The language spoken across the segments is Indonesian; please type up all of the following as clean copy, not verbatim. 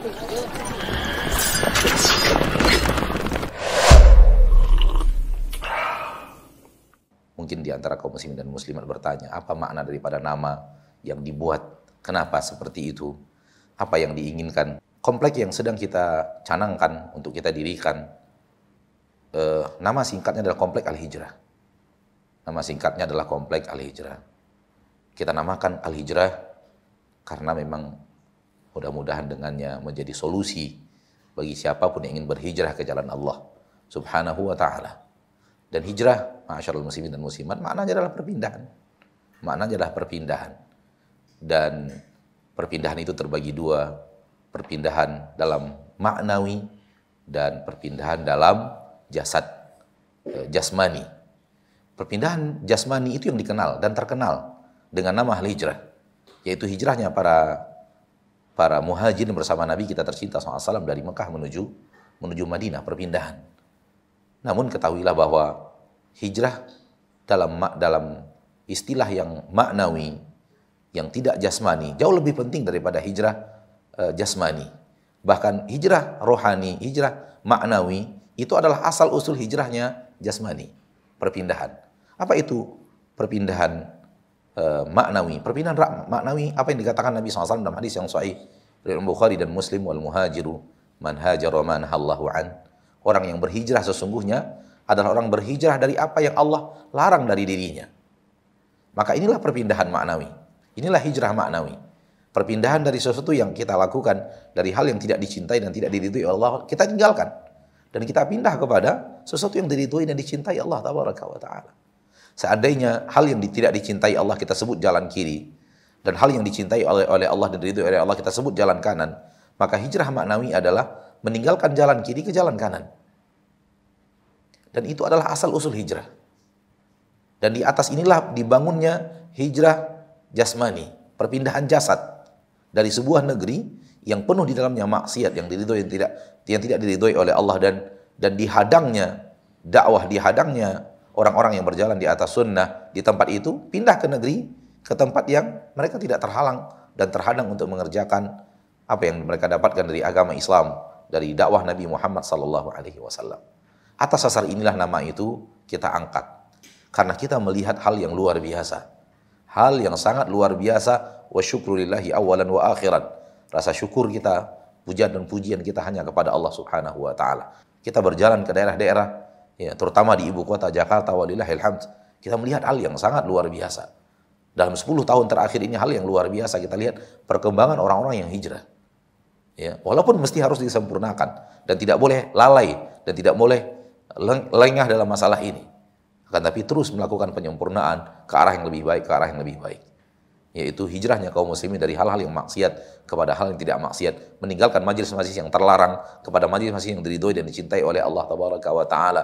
Mungkin di antara kaum muslimin dan muslimat bertanya, apa makna daripada nama yang dibuat? Kenapa seperti itu? Apa yang diinginkan? Komplek yang sedang kita canangkan untuk kita dirikan, nama singkatnya adalah Komplek Al-Hijrah. Nama singkatnya adalah Komplek Al-Hijrah. Kita namakan Al-Hijrah karena memang mudah-mudahan dengannya menjadi solusi bagi siapapun yang ingin berhijrah ke jalan Allah Subhanahu wa ta'ala. Dan hijrah, ma'asyarul muslimin dan muslimat, maknanya adalah perpindahan. Maknanya adalah perpindahan. Dan perpindahan itu terbagi dua, perpindahan dalam maknawi dan perpindahan dalam jasad, jasmani. Perpindahan jasmani itu yang dikenal dan terkenal dengan nama al-hijrah, yaitu hijrahnya para muhajirin bersama Nabi kita tercinta SAW dari Mekah menuju Madinah, perpindahan. Namun ketahuilah bahwa hijrah dalam istilah yang maknawi, yang tidak jasmani, jauh lebih penting daripada hijrah jasmani. Bahkan hijrah rohani, hijrah maknawi, itu adalah asal usul hijrahnya jasmani, perpindahan. Apa itu perpindahan maknawi? Perpindahan maknawi, apa yang dikatakan Nabi SAW dalam hadis yang sahih dari Bukhari dan Muslim, wal muhajiru man hajara man nahallahu an. Orang yang berhijrah sesungguhnya adalah orang berhijrah dari apa yang Allah larang dari dirinya. Maka inilah perpindahan maknawi. Inilah hijrah maknawi. Perpindahan dari sesuatu yang kita lakukan, dari hal yang tidak dicintai dan tidak diridhoi Allah, kita tinggalkan. Dan kita pindah kepada sesuatu yang diridhoi dan dicintai Allah Tabaraka wa Ta'ala. Seandainya hal yang tidak dicintai Allah kita sebut jalan kiri, dan hal yang dicintai oleh Allah dan diridhoi oleh Allah kita sebut jalan kanan, maka hijrah maknawi adalah meninggalkan jalan kiri ke jalan kanan. Dan itu adalah asal-usul hijrah. Dan di atas inilah dibangunnya hijrah jasmani, perpindahan jasad dari sebuah negeri yang penuh di dalamnya maksiat yang diridhoi yang tidak diridhoi oleh Allah, dan dihadangnya dakwah, dihadangnya orang-orang yang berjalan di atas sunnah di tempat itu, pindah ke negeri, ke tempat yang mereka tidak terhalang dan terhadang untuk mengerjakan apa yang mereka dapatkan dari agama Islam, dari dakwah Nabi Muhammad SAW. Atas dasar inilah nama itu kita angkat. Karena kita melihat hal yang luar biasa. Hal yang sangat luar biasa. Wa syukru lillahi awalan wa akhiran. Rasa syukur kita, pujian dan pujian kita hanya kepada Allah Subhanahu wa Ta'ala. Kita berjalan ke daerah-daerah, ya, terutama di ibu kota Jakarta, walillahil hamd, kita melihat hal yang sangat luar biasa. Dalam 10 tahun terakhir ini hal yang luar biasa, kita lihat perkembangan orang-orang yang hijrah. Ya, walaupun mesti harus disempurnakan dan tidak boleh lalai dan tidak boleh lengah dalam masalah ini, akan tapi terus melakukan penyempurnaan ke arah yang lebih baik, ke arah yang lebih baik, yaitu hijrahnya kaum muslimin dari hal-hal yang maksiat kepada hal yang tidak maksiat, meninggalkan majelis-majelis yang terlarang kepada majelis-majelis yang diridhoi dan dicintai oleh Allah Tabaraka wa Ta'ala,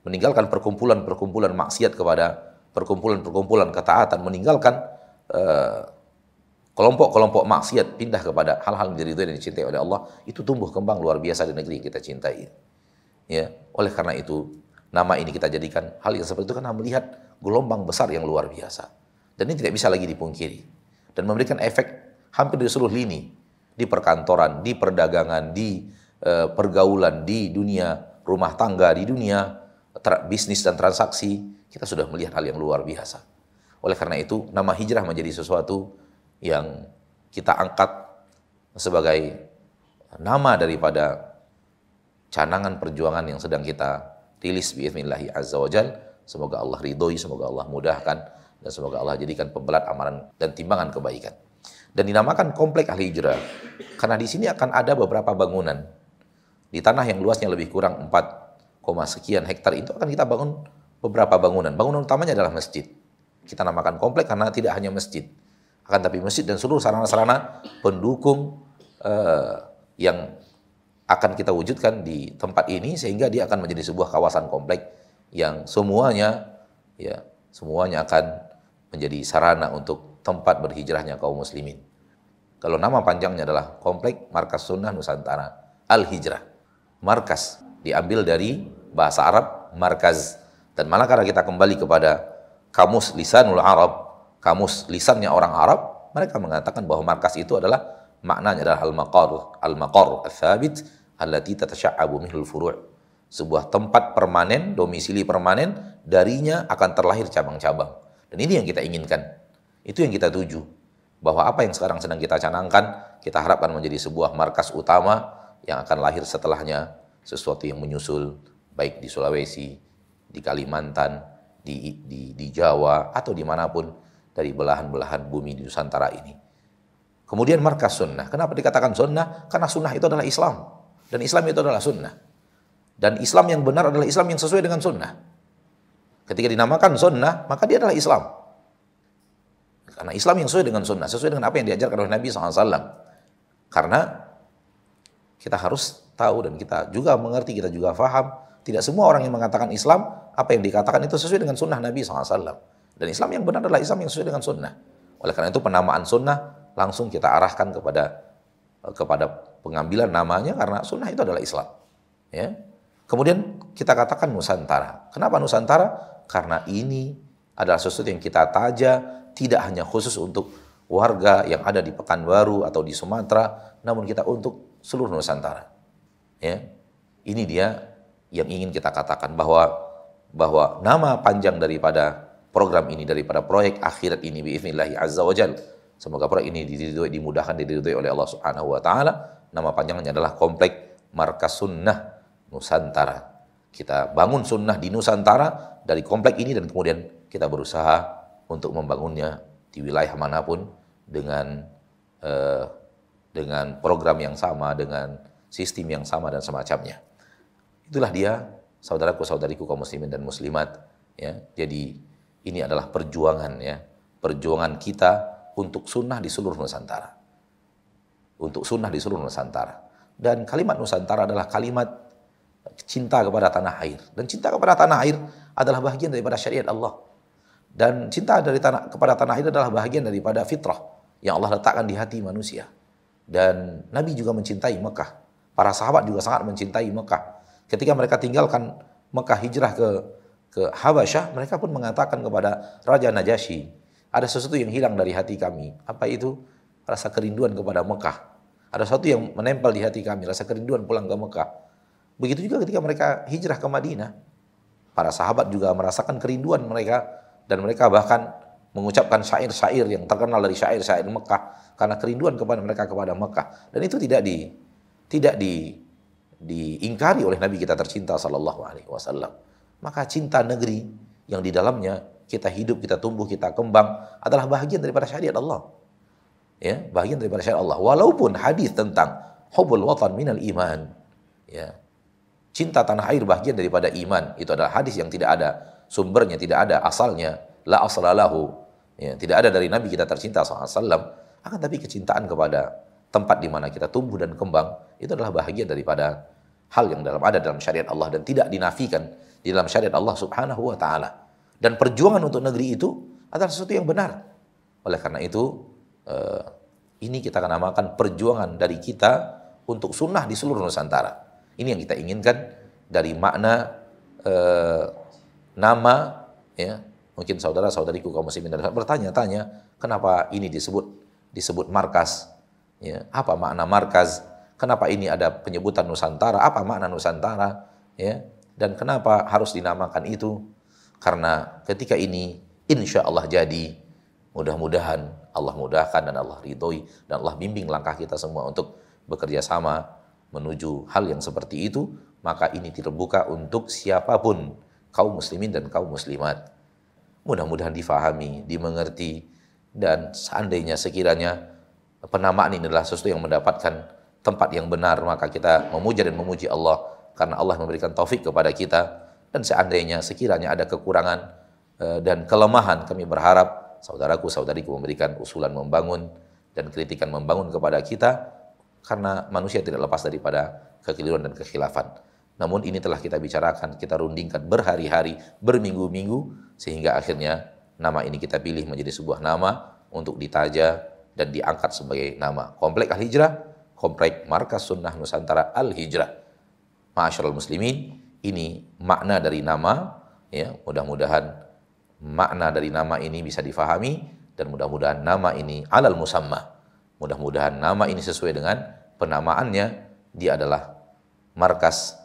meninggalkan perkumpulan-perkumpulan maksiat kepada perkumpulan-perkumpulan ketaatan, meninggalkan kelompok-kelompok maksiat, pindah kepada hal-hal yang diridhoi dan dicintai oleh Allah. Itu tumbuh kembang luar biasa di negeri yang kita cintai. Ya, oleh karena itu nama ini kita jadikan hal yang seperti itu karena melihat gelombang besar yang luar biasa. Dan ini tidak bisa lagi dipungkiri. Dan memberikan efek hampir di seluruh lini, di perkantoran, di perdagangan, di pergaulan, di dunia rumah tangga, di dunia bisnis dan transaksi, kita sudah melihat hal yang luar biasa. Oleh karena itu nama hijrah menjadi sesuatu yang kita angkat sebagai nama daripada canangan perjuangan yang sedang kita rilis biidznillahi azza wajal. Semoga Allah ridhoi, semoga Allah mudahkan, dan semoga Allah jadikan pembelat amalan dan timbangan kebaikan. Dan dinamakan Komplek Al-Hijrah karena di sini akan ada beberapa bangunan di tanah yang luasnya lebih kurang 4, sekian hektar. Itu akan kita bangun beberapa bangunan. Bangunan utamanya adalah masjid. Kita namakan komplek karena tidak hanya masjid, akan tapi masjid dan seluruh sarana-sarana pendukung yang akan kita wujudkan di tempat ini, sehingga dia akan menjadi sebuah kawasan komplek yang semuanya akan menjadi sarana untuk tempat berhijrahnya kaum muslimin. Kalau nama panjangnya adalah Komplek Markas Sunnah Nusantara Al-Hijrah. Markas diambil dari bahasa Arab markaz, dan malah karena kita kembali kepada kamus lisanul Arab, kamus lisannya orang Arab, mereka mengatakan bahwa markas itu adalah maknanya adalah al-maqar ats-tsabit allati tatasya'abu minhul furu'. Sebuah tempat permanen, domisili permanen, darinya akan terlahir cabang-cabang. Dan ini yang kita inginkan. Itu yang kita tuju. Bahwa apa yang sekarang sedang kita canangkan, kita harapkan menjadi sebuah markas utama yang akan lahir setelahnya, sesuatu yang menyusul, baik di Sulawesi, di Kalimantan, di Jawa, atau dimanapun dari belahan-belahan bumi di Nusantara ini. Kemudian markas sunnah. Kenapa dikatakan sunnah? Karena sunnah itu adalah Islam. Dan Islam itu adalah sunnah. Dan Islam yang benar adalah Islam yang sesuai dengan sunnah. Ketika dinamakan sunnah, maka dia adalah Islam. Karena Islam yang sesuai dengan sunnah, sesuai dengan apa yang diajarkan oleh Nabi SAW. Karena kita harus tahu dan kita juga mengerti, kita juga faham, tidak semua orang yang mengatakan Islam, apa yang dikatakan itu sesuai dengan sunnah Nabi SAW. Dan Islam yang benar adalah Islam yang sesuai dengan sunnah. Oleh karena itu penamaan sunnah langsung kita arahkan kepada pengambilan namanya, karena sunnah itu adalah Islam. Ya. Kemudian kita katakan Nusantara. Kenapa Nusantara? Karena ini adalah sesuatu yang kita taja tidak hanya khusus untuk warga yang ada di Pekanbaru atau di Sumatera, namun kita untuk seluruh Nusantara. Ya. Ini dia yang ingin kita katakan, bahwa nama panjang daripada program ini, daripada proyek akhirat ini biiznillahi azza wajal. Semoga proyek ini dimudahkan, diridhoi oleh Allah Subhanahu wa taala. Nama panjangnya adalah Komplek Markas Sunnah Nusantara. Kita bangun sunnah di Nusantara dari komplek ini, dan kemudian kita berusaha untuk membangunnya di wilayah manapun dengan program yang sama, dengan sistem yang sama dan semacamnya. Itulah dia, saudaraku-saudariku kaum muslimin dan muslimat. Ya, jadi ini adalah perjuangan, ya, perjuangan kita untuk sunnah di seluruh Nusantara, untuk sunnah di seluruh Nusantara. Dan kalimat Nusantara adalah kalimat cinta kepada tanah air, dan cinta kepada tanah air adalah bagian daripada syariat Allah. Dan cinta kepada tanah air adalah bagian daripada fitrah yang Allah letakkan di hati manusia. Dan Nabi juga mencintai Mekah. Para sahabat juga sangat mencintai Mekah. Ketika mereka tinggalkan Mekah hijrah ke Habasyah, mereka pun mengatakan kepada Raja Najasyi, ada sesuatu yang hilang dari hati kami. Apa itu? Rasa kerinduan kepada Mekah. Ada sesuatu yang menempel di hati kami, rasa kerinduan pulang ke Mekah. Begitu juga ketika mereka hijrah ke Madinah. Para sahabat juga merasakan kerinduan mereka, dan mereka bahkan mengucapkan syair-syair yang terkenal dari syair-syair Mekah karena kerinduan mereka kepada Mekah. Dan itu tidak diingkari oleh Nabi kita tercinta sallallahu alaihi wasallam. Maka cinta negeri yang di dalamnya kita hidup, kita tumbuh, kita kembang adalah bagian daripada syariat Allah. Ya, bagian daripada syariat Allah. Walaupun hadis tentang hubbul watan minal iman, ya, cinta tanah air bagian daripada iman, itu adalah hadis yang tidak ada sumbernya, tidak ada asalnya, la aslalahu, ya, tidak ada dari Nabi kita tercinta SAW. Akan tapi kecintaan kepada tempat di mana kita tumbuh dan kembang itu adalah bahagian daripada hal yang ada dalam syariat Allah dan tidak dinafikan di dalam syariat Allah Subhanahu wa taala. Dan perjuangan untuk negeri itu adalah sesuatu yang benar. Oleh karena itu ini kita akan namakan perjuangan dari kita untuk sunnah di seluruh Nusantara. Ini yang kita inginkan dari makna nama, ya. Mungkin saudara-saudariku kaum muslimin bertanya-tanya, kenapa ini disebut markas? Ya, apa makna markas? Kenapa ini ada penyebutan Nusantara? Apa makna Nusantara? Ya, dan kenapa harus dinamakan itu? Karena ketika ini insya Allah jadi, mudah-mudahan Allah mudahkan dan Allah ridhoi dan Allah bimbing langkah kita semua untuk bekerja sama menuju hal yang seperti itu, maka ini terbuka untuk siapapun kaum muslimin dan kaum muslimat. Mudah-mudahan difahami, dimengerti, dan seandainya sekiranya penamaan ini adalah sesuatu yang mendapatkan tempat yang benar, maka kita memuja dan memuji Allah karena Allah memberikan taufik kepada kita. Dan seandainya sekiranya ada kekurangan dan kelemahan, kami berharap saudaraku saudariku memberikan usulan membangun dan kritikan membangun kepada kita, karena manusia tidak lepas daripada kekeliruan dan kekhilafan. Namun ini telah kita bicarakan, kita rundingkan berhari-hari, berminggu-minggu, sehingga akhirnya nama ini kita pilih menjadi sebuah nama untuk ditaja dan diangkat sebagai nama Komplek Al-Hijrah, Komplek Markas Sunnah Nusantara Al-Hijrah. Ma'asyiral muslimin, ini makna dari nama, ya, mudah-mudahan makna dari nama ini bisa difahami, dan mudah-mudahan nama ini alal musamma, Mudah-mudahan nama ini sesuai dengan penamaannya, dia adalah markas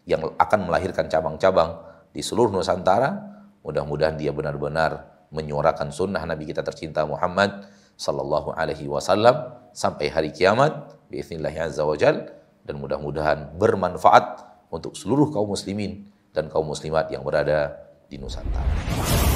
yang akan melahirkan cabang-cabang di seluruh Nusantara. Mudah-mudahan dia benar-benar menyuarakan sunnah Nabi kita tercinta Muhammad sallallahu alaihi wasallam sampai hari kiamat biiznillah azza wajal, dan mudah-mudahan bermanfaat untuk seluruh kaum muslimin dan kaum muslimat yang berada di Nusantara.